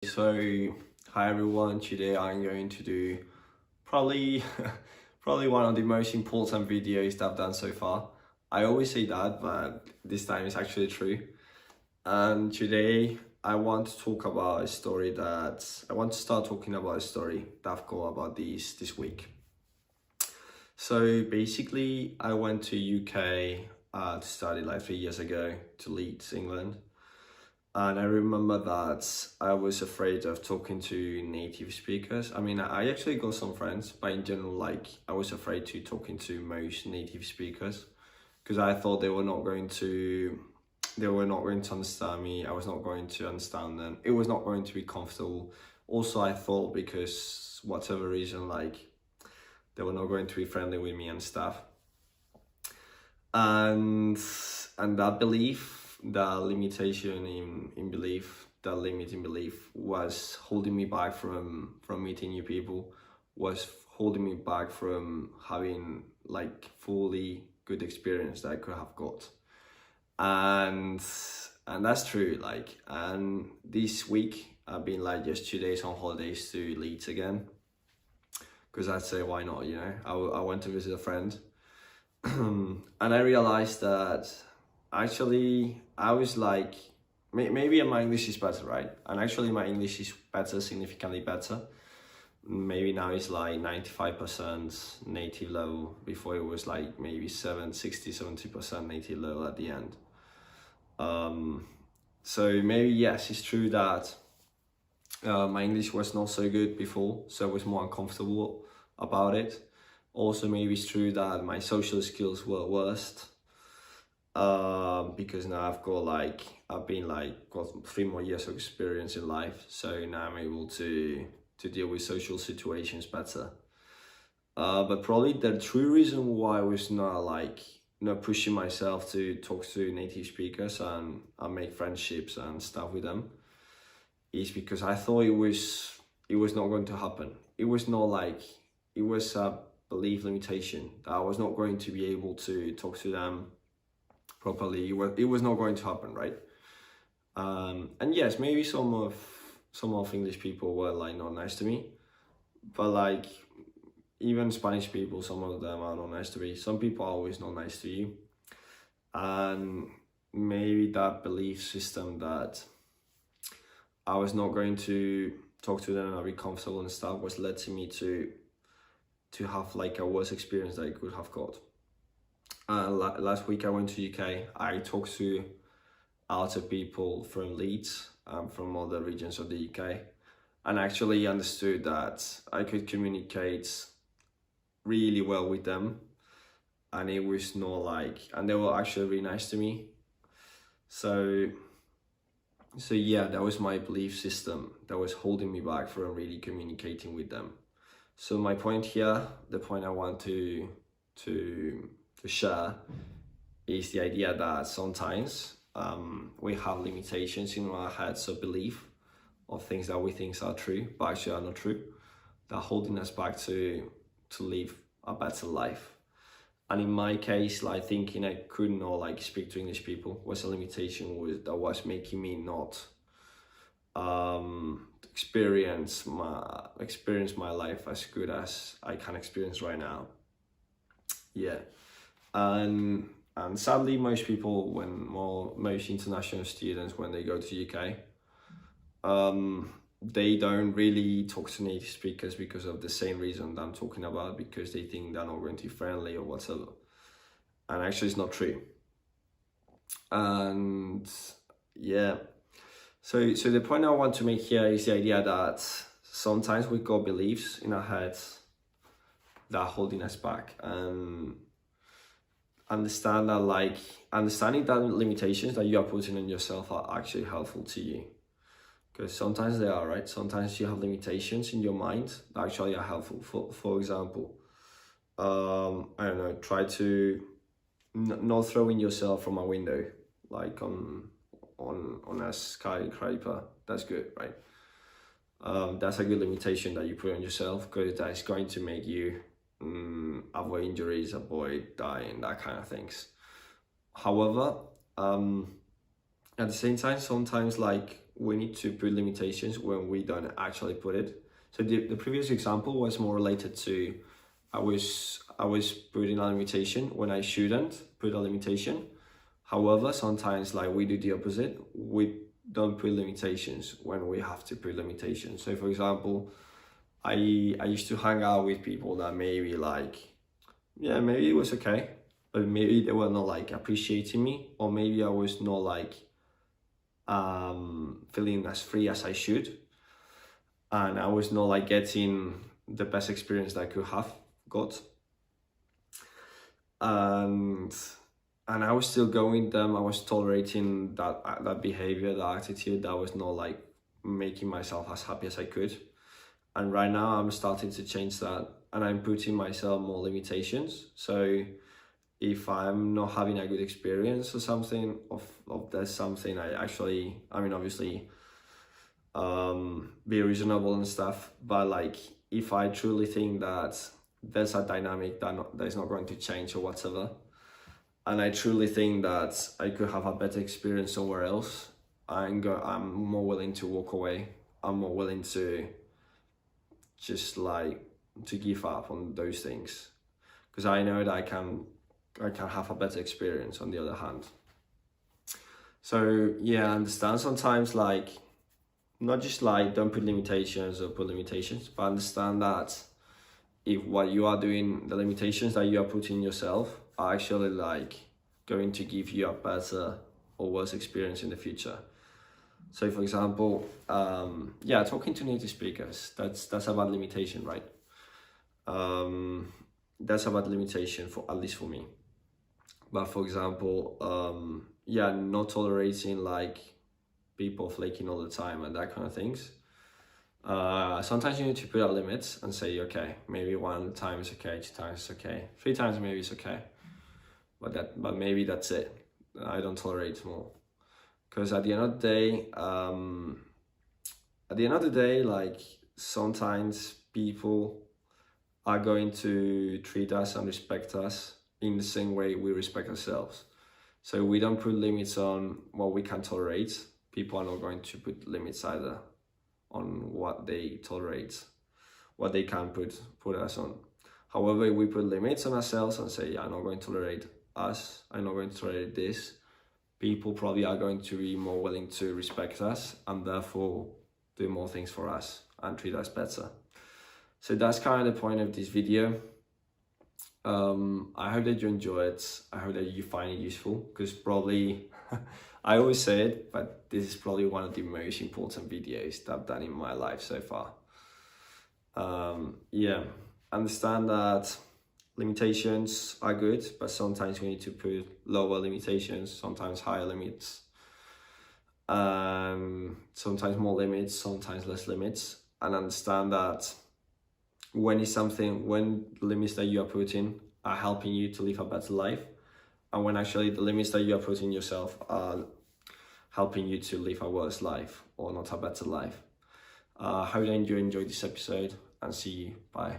So, hi everyone. Today I'm going to do probably probably one of the most important videos that I've done so far. I always say that, but this time it's actually true. And today I want to talk about a story that I want to start talking about a story that I've got about this week. So basically, I went to UK to study like 3 years ago to Leeds, England. And I remember that I was afraid of talking to native speakers. I mean, I actually got some friends, but in general, like, I was afraid to talking to most native speakers because I thought they were not going to understand me. I was not going to understand them. It was not going to be comfortable. Also, I thought because whatever reason, like, they were not going to be friendly with me and stuff. And that belief, that limitation in belief, that limit in belief was holding me back from meeting new people, was holding me back from having like fully good experience that I could have got. And that's true. Like, and this week I've been like just 2 days on holidays to Leeds again, because I'd say why not, you know. I went to visit a friend. And I realized that actually I was like, maybe my English is better, right? And actually my English is better, significantly better. Maybe now it's like 95% native level. Before it was like maybe 70% native level at the end. So maybe yes, it's true that my English was not so good before, so I was more uncomfortable about it. Also, maybe it's true that my social skills were worst because now I've been got 3 more years of experience in life, so now I'm able to deal with social situations better. But probably the true reason why I was not pushing myself to talk to native speakers and make friendships and stuff with them is because I thought it was not going to happen. It was not like, it was a belief limitation that I was not going to be able to talk to them properly. It was not going to happen, right? And yes, maybe some of English people were like not nice to me, but like even Spanish people, some of them are not nice to me. Some people are always not nice to you, and maybe that belief system that I was not going to talk to them and be comfortable and stuff was led to me to have like a worse experience that I could have got. Last week I went to UK. I talked to a lot of people from Leeds, from other regions of the UK, and actually understood that I could communicate really well with them, and it was not like, and they were actually really nice to me. So yeah, that was my belief system that was holding me back from really communicating with them. So my point here, the point I want to share, is the idea that sometimes we have limitations in our heads of belief of things that we think are true, but actually are not true, that are holding us back to live a better life. And in my case, like thinking I could not like speak to English people was a limitation that was making me not experience my life as good as I can experience right now. Yeah. And sadly, most people, most international students, when they go to UK, they don't really talk to native speakers because of the same reason that I'm talking about, because they think they're not going to be friendly or whatever. And actually it's not true. And yeah, so the point I want to make here is the idea that sometimes we got beliefs in our heads that are holding us back, and understanding that limitations that you are putting on yourself are actually helpful to you. Because sometimes they are, right? Sometimes you have limitations in your mind that actually are helpful. For example, I don't know, try to not throwing yourself from a window, like on a skyscraper. That's good, right? That's a good limitation that you put on yourself, because that's going to make you avoid injuries, avoid dying, that kind of things. However, at the same time, sometimes like we need to put limitations when we don't actually put it. So the previous example was more related to I was putting a limitation when I shouldn't put a limitation. However, sometimes like we do the opposite. We don't put limitations when we have to put limitations. So for example, I used to hang out with people that maybe like, yeah, maybe it was okay, but maybe they were not like appreciating me, or maybe I was not like feeling as free as I should, and I was not like getting the best experience that I could have got, and I was still going with them. I was tolerating that behavior, that attitude that was not like making myself as happy as I could. And right now I'm starting to change that, and I'm putting myself more limitations. So if I'm not having a good experience or something, of there's something I mean obviously be reasonable and stuff, but like if I truly think that there's a dynamic that is not going to change or whatever, and I truly think that I could have a better experience somewhere else, I'm more willing to walk away. I'm more willing to just like to give up on those things, because I know that I can have a better experience on the other hand. So yeah, I understand sometimes like not just like don't put limitations or put limitations, but understand that if what you are doing, the limitations that you are putting yourself are actually like going to give you a better or worse experience in the future. So for example, yeah, talking to native speakers, that's about limitation, right? That's about limitation, for at least for me. But for example, yeah, not tolerating like people flaking all the time and that kind of things. Sometimes you need to put out limits and say, okay, maybe 1 time is okay, 2 times is okay, 3 times maybe it's okay, but maybe that's it. I don't tolerate more, because at the end of the day, like sometimes people are going to treat us and respect us in the same way we respect ourselves. So we don't put limits on what we can tolerate. People are not going to put limits either on what they tolerate, what they can put us on. However, if we put limits on ourselves and say, yeah, I'm not going to tolerate us, I'm not going to tolerate this, people probably are going to be more willing to respect us and therefore do more things for us and treat us better. So that's kind of the point of this video. I hope that you enjoy it. I hope that you find it useful, because probably I always say it, but this is probably one of the most important videos that I've done in my life so far. Yeah, understand that limitations are good, but sometimes we need to put lower limitations, sometimes higher limits, sometimes more limits, sometimes less limits, and understand that when the limits that you are putting are helping you to live a better life, and when actually the limits that you are putting yourself are helping you to live a worse life or not a better life. I hope that you enjoyed this episode, and see you. Bye.